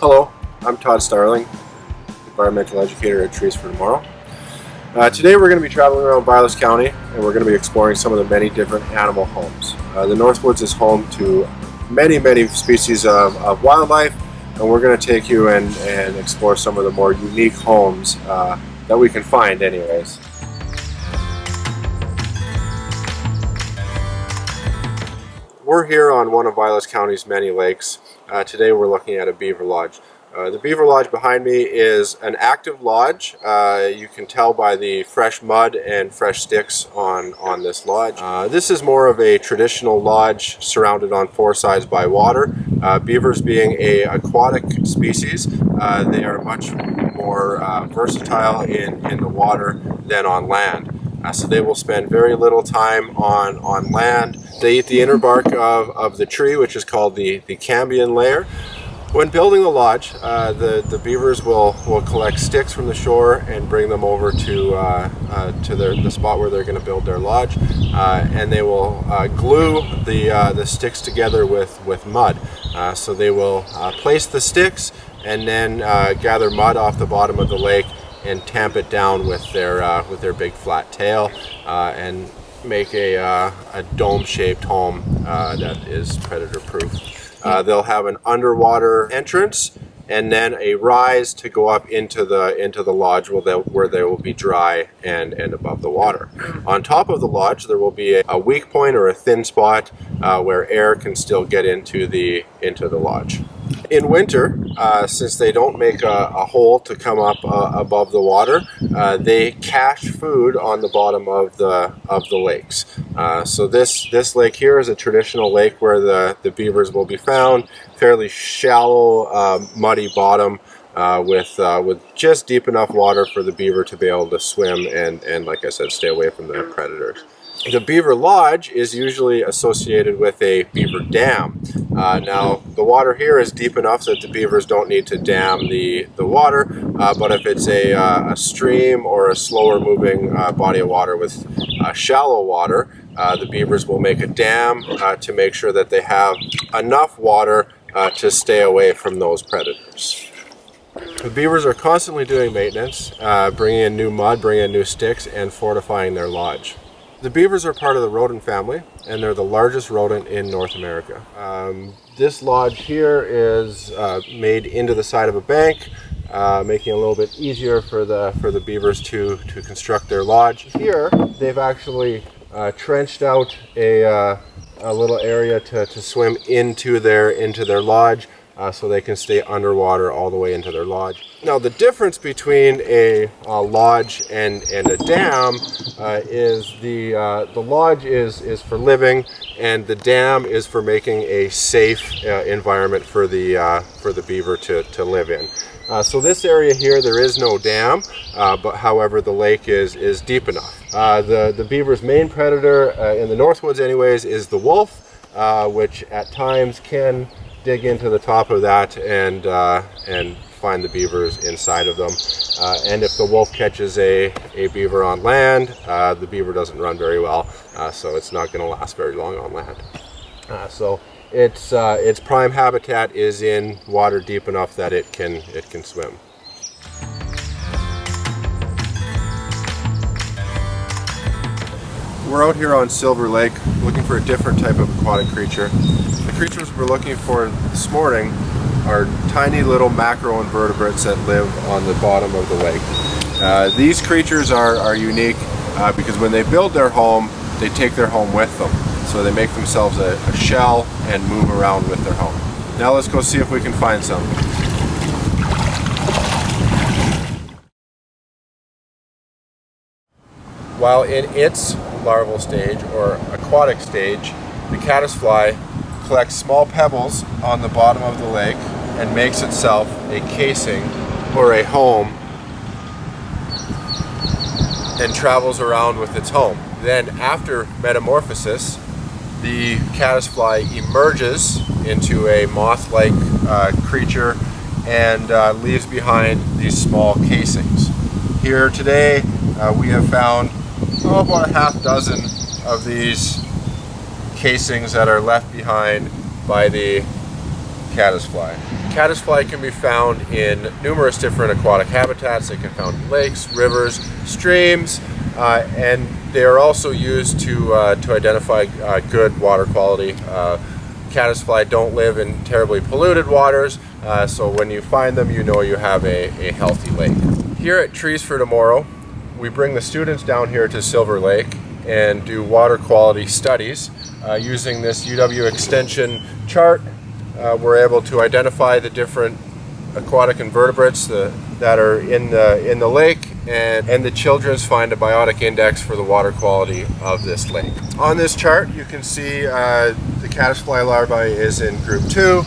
Hello, I'm Todd Starling, environmental educator at Trees for Tomorrow. Today we're going to be traveling around Beaver County and we're going to be exploring some of the many different animal homes. The Northwoods is home to many species of wildlife, and we're going to take you and explore some of the more unique homes that we can find anyways. We're here on one of Beaver County's many lakes. Today we're looking at a beaver lodge. The Beaver Lodge behind me is an active lodge. You can tell by the fresh mud and fresh sticks on this lodge. This is more of a traditional lodge surrounded on four sides by water. Beavers being an aquatic species, they are much more versatile in the water than on land. So they will spend very little time on land. They eat the inner bark of the tree, which is called the cambium layer. When building the lodge, the beavers will collect sticks from the shore and bring them over to the spot where they're going to build their lodge, and they will glue the sticks together with mud. So they will place the sticks and then gather mud off the bottom of the lake and tamp it down with their big flat tail and make a dome-shaped home that is predator-proof. They'll have an underwater entrance and then a rise to go up into the lodge where they will be dry and above the water. On top of the lodge there will be a weak point or a thin spot where air can still get into the lodge. In winter, since they don't make a hole to come up above the water, they cache food on the bottom of the lakes. So this lake here is a traditional lake where the beavers will be found. Fairly shallow, muddy bottom with just deep enough water for the beaver to be able to swim and like I said, stay away from the predators. The Beaver Lodge is usually associated with a beaver dam. Now, the water here is deep enough that the beavers don't need to dam the water, but if it's a stream or a slower moving body of water with shallow water, the beavers will make a dam to make sure that they have enough water to stay away from those predators. The beavers are constantly doing maintenance, bringing in new mud, bringing in new sticks, and fortifying their lodge. The beavers are part of the rodent family, and they're the largest rodent in North America. This lodge here is made into the side of a bank, making it a little bit easier for the beavers to construct their lodge. Here, they've actually trenched out a little area to swim into their lodge, so they can stay underwater all the way into their lodge. Now the difference between a lodge and a dam is the lodge is for living and the dam is for making a safe environment for the beaver to live in. So this area here, there is no dam, but however the lake is deep enough. The beaver's main predator in the Northwoods anyways is the wolf, which at times can dig into the top of that and find the beavers inside of them. And if the wolf catches a beaver on land, the beaver doesn't run very well, so it's not going to last very long on land. So its prime habitat is in water deep enough that it can swim. We're out here on Silver Lake looking for a different type of aquatic creature. The creatures we're looking for this morning are tiny little macroinvertebrates that live on the bottom of the lake. These creatures are unique because when they build their home, they take their home with them. So they make themselves a shell and move around with their home. Now let's go see if we can find some. While in its larval stage or aquatic stage, the caddisfly collects small pebbles on the bottom of the lake and makes itself a casing or a home and travels around with its home. Then after metamorphosis, the caddisfly emerges into a moth-like creature and leaves behind these small casings. Here today we have found about a half dozen of these casings that are left behind by the caddisfly. Caddisfly can be found in numerous different aquatic habitats. They can be found in lakes, rivers, streams, and they are also used to identify good water quality. Caddisfly don't live in terribly polluted waters, so when you find them, you know you have a healthy lake. Here at Trees for Tomorrow, we bring the students down here to Silver Lake and do water quality studies. Using this UW Extension chart, we're able to identify the different aquatic invertebrates that are in the lake, and the children find a biotic index for the water quality of this lake. On this chart, you can see the caddisfly larvae is in group 2,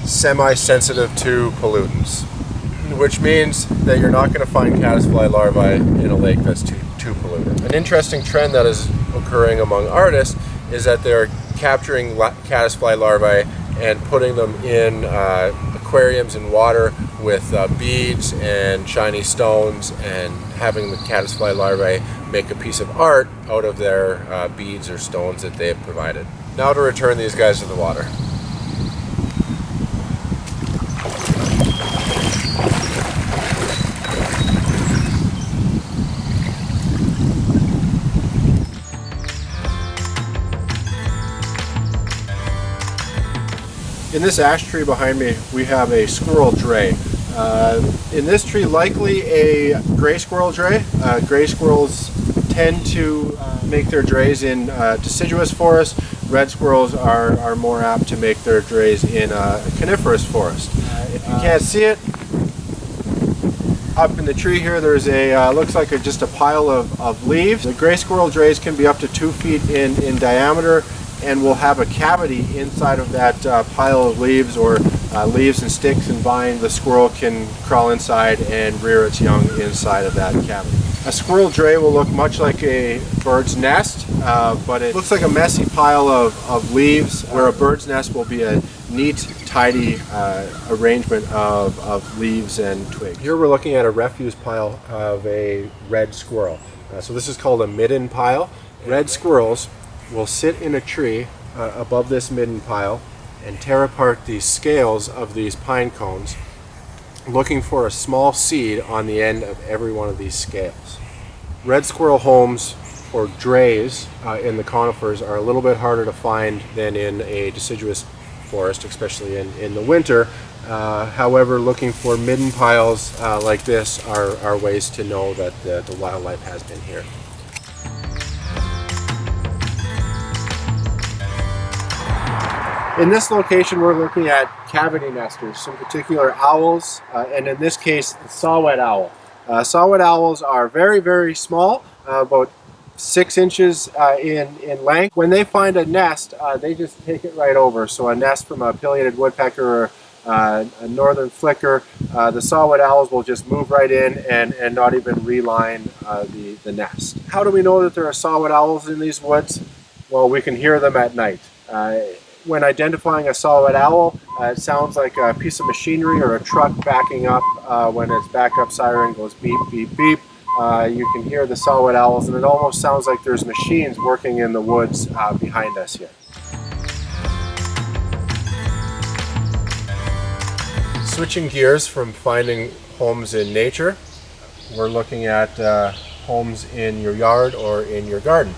semi-sensitive to pollutants, which means that you're not going to find caddisfly larvae in a lake that's too polluted. An interesting trend that is occurring among artists is that they're capturing caddisfly larvae and putting them in aquariums in water with beads and shiny stones, and having the caddisfly larvae make a piece of art out of their beads or stones that they have provided. Now to return these guys to the water. In this ash tree behind me, we have a squirrel dray. In this tree, likely a gray squirrel dray. Gray squirrels tend to make their drays in deciduous forest. Red squirrels are more apt to make their drays in a coniferous forest. If you can't see it, up in the tree here, there's a looks like just a pile of leaves. The gray squirrel drays can be up to 2 feet in diameter, and will have a cavity inside of that pile of leaves, or leaves and sticks and vine. The squirrel can crawl inside and rear its young inside of that cavity. A squirrel dray will look much like a bird's nest, but it looks like a messy pile of leaves, where a bird's nest will be a neat, tidy arrangement of leaves and twigs. Here we're looking at a refuse pile of a red squirrel. So this is called a midden pile. Red squirrels will sit in a tree above this midden pile and tear apart the scales of these pine cones, looking for a small seed on the end of every one of these scales. Red squirrel homes, or drays, in the conifers are a little bit harder to find than in a deciduous forest, especially in the winter. However, looking for midden piles like this are ways to know that the wildlife has been here. In this location, we're looking at cavity nesters, some particular owls, and in this case, the saw-whet owl. Saw-whet owls are very, very small, about 6 inches in length. When they find a nest, they just take it right over. So a nest from a pileated woodpecker or a northern flicker, the saw-whet owls will just move right in and not even reline the nest. How do we know that there are saw-whet owls in these woods? Well, we can hear them at night. When identifying a saw-whet owl, it sounds like a piece of machinery or a truck backing up. When its backup siren goes beep, beep, beep, you can hear the saw-whet owls, and it almost sounds like there's machines working in the woods behind us here. Switching gears from finding homes in nature, we're looking at homes in your yard or in your garden.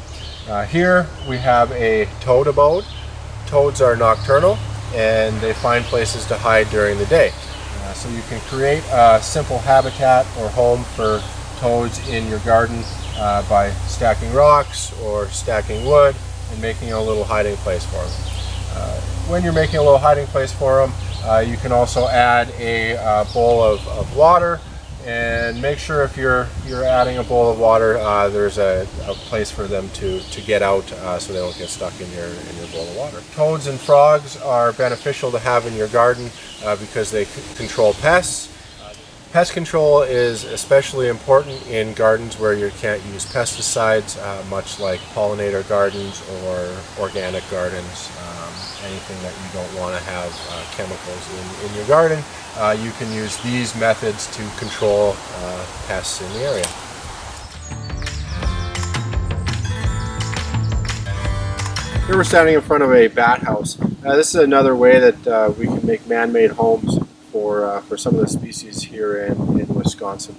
Here we have a toad abode. Toads are nocturnal, and they find places to hide during the day. So you can create a simple habitat or home for toads in your garden by stacking rocks or stacking wood and making a little hiding place for them. When you're making a little hiding place for them, you can also add a bowl of water, and make sure if you're adding a bowl of water, there's a place for them to get out so they don't get stuck in your bowl of water. Toads and frogs are beneficial to have in your garden because they control pests. Pest control is especially important in gardens where you can't use pesticides, much like pollinator gardens or organic gardens. Anything that you don't want to have chemicals in your garden, you can use these methods to control pests in the area. Here we're standing in front of a bat house. This is another way that we can make man-made homes for some of the species here in Wisconsin.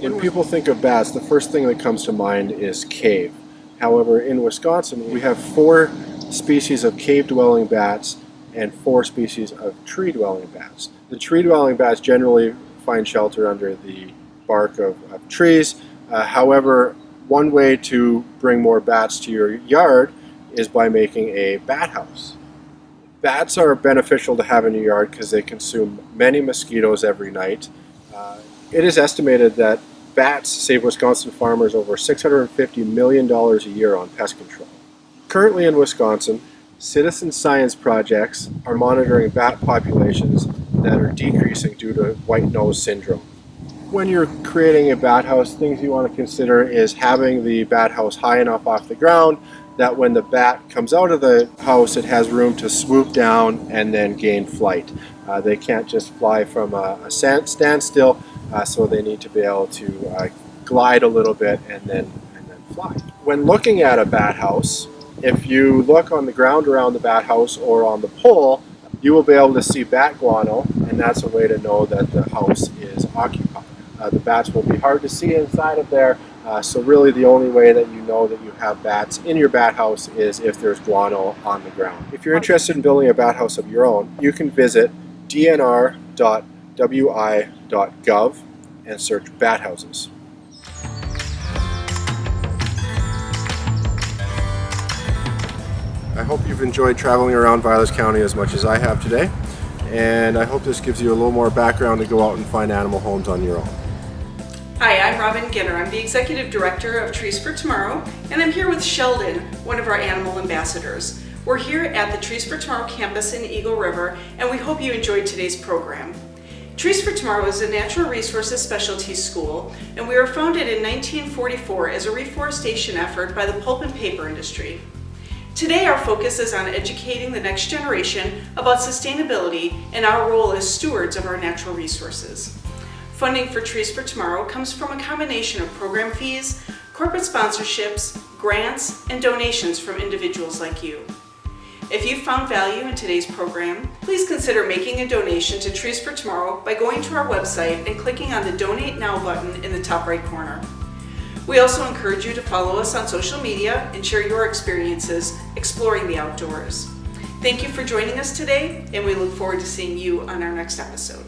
When people think of bats, the first thing that comes to mind is cave. However, in Wisconsin, we have 4 species of cave-dwelling bats and 4 species of tree-dwelling bats. The tree-dwelling bats generally find shelter under the bark of trees. However, one way to bring more bats to your yard is by making a bat house. Bats are beneficial to have in your yard because they consume many mosquitoes every night. It is estimated that bats save Wisconsin farmers over $650 million a year on pest control. Currently in Wisconsin, citizen science projects are monitoring bat populations that are decreasing due to white nose syndrome. When you're creating a bat house, things you want to consider is having the bat house high enough off the ground that when the bat comes out of the house, it has room to swoop down and then gain flight. They can't just fly from a standstill, so they need to be able to glide a little bit and then fly. When looking at a bat house, if you look on the ground around the bat house or on the pole, you will be able to see bat guano, and that's a way to know that the house is occupied. The bats will be hard to see inside of there, so really the only way that you know that you have bats in your bat house is if there's guano on the ground. If you're interested in building a bat house of your own, you can visit dnr.wi.gov and search bat houses. I hope you've enjoyed traveling around Vilas County as much as I have today, and I hope this gives you a little more background to go out and find animal homes on your own. Hi, I'm Robin Ginner. I'm the Executive Director of Trees for Tomorrow, and I'm here with Sheldon, one of our animal ambassadors. We're here at the Trees for Tomorrow campus in Eagle River, and we hope you enjoyed today's program. Trees for Tomorrow is a natural resources specialty school, and we were founded in 1944 as a reforestation effort by the pulp and paper industry. Today our focus is on educating the next generation about sustainability and our role as stewards of our natural resources. Funding for Trees for Tomorrow comes from a combination of program fees, corporate sponsorships, grants, and donations from individuals like you. If you found value in today's program, please consider making a donation to Trees for Tomorrow by going to our website and clicking on the Donate Now button in the top right corner. We also encourage you to follow us on social media and share your experiences exploring the outdoors. Thank you for joining us today, and we look forward to seeing you on our next episode.